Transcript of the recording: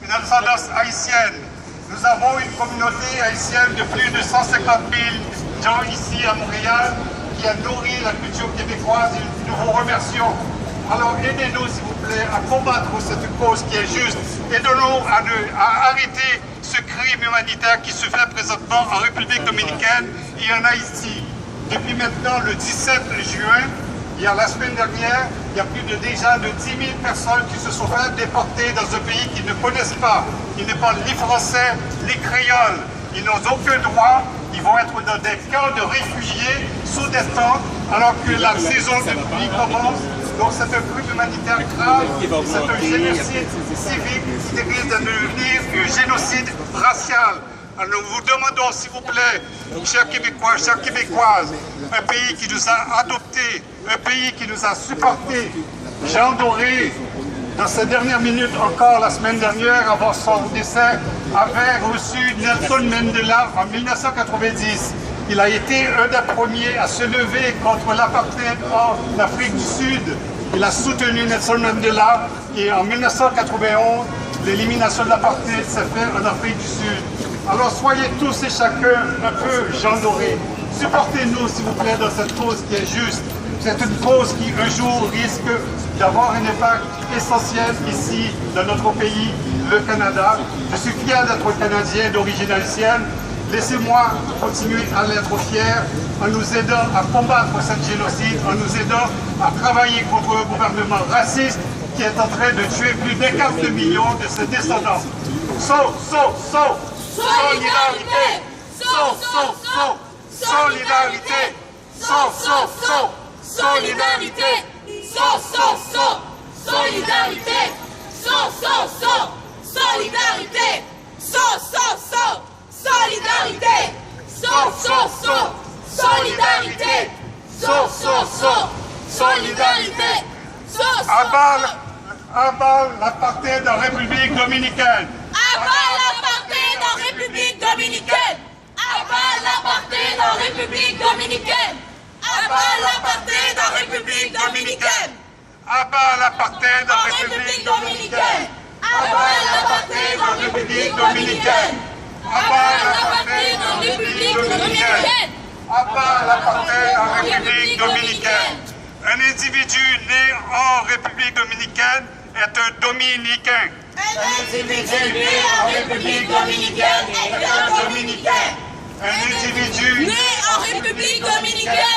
une ascendance haïtienne. Nous avons une communauté haïtienne de plus de 150 000 gens ici à Montréal qui a nourri la culture québécoise et nous vous remercions. Alors aidez-nous s'il vous plaît à combattre cette cause qui est juste. Aidez-nous à arrêter ce crime humanitaire qui se fait présentement en République dominicaine et en Haïti. Depuis maintenant le 17 juin, la semaine dernière, il y a plus déjà de 10 000 personnes qui se sont fait déporter dans un pays qu'ils ne connaissent pas. Ils ne parlent ni français, ni créole. Ils n'ont aucun droit. Ils vont être dans des camps de réfugiés sous des tentes alors que la saison de pluie commence. Donc c'est un crime humanitaire grave, c'est un génocide civique qui risque de devenir un génocide racial. Alors nous vous demandons s'il vous plaît, chers Québécois, chères Québécoises, un pays qui nous a adoptés, un pays qui nous a supportés. Jean Doré, dans ces dernières minutes encore, la semaine dernière, avant son décès, avait reçu Nelson Mandela en 1990. Il a été un des premiers à se lever contre l'apartheid en Afrique du Sud. Il a soutenu Nelson Mandela et en 1991, l'élimination de l'apartheid s'est faite en Afrique du Sud. Alors soyez tous et chacun un peu Jean Doré. Supportez-nous s'il vous plaît dans cette cause qui est juste. C'est une cause qui un jour risque d'avoir un impact essentiel ici dans notre pays, le Canada. Je suis fier d'être Canadien d'origine haïtienne. Laissez-moi continuer à l'être fier en nous aidant à combattre cette génocide, en nous aidant à travailler contre un gouvernement raciste qui est en train de tuer plus de 40 millions de ses descendants. Solidarité! Solidarité! Solidarité! Solidarité! Solidarité! Solidarité! Solidarité! Solidarité! Abat l'apartheid en République dominicaine! Abat l'apartheid en République dominicaine! Abat l'apartheid en République dominicaine! Abat l'apartheid en République dominicaine! Abat l'apartheid en République dominicaine! Abat l'apartheid en République dominicaine! Abat l'apartheid en République dominicaine! Abat l'apartheid en République dominicaine! Un individu né en République dominicaine est un dominicain. Un individu né en République dominicaine est un dominicain. Un individu né en République dominicaine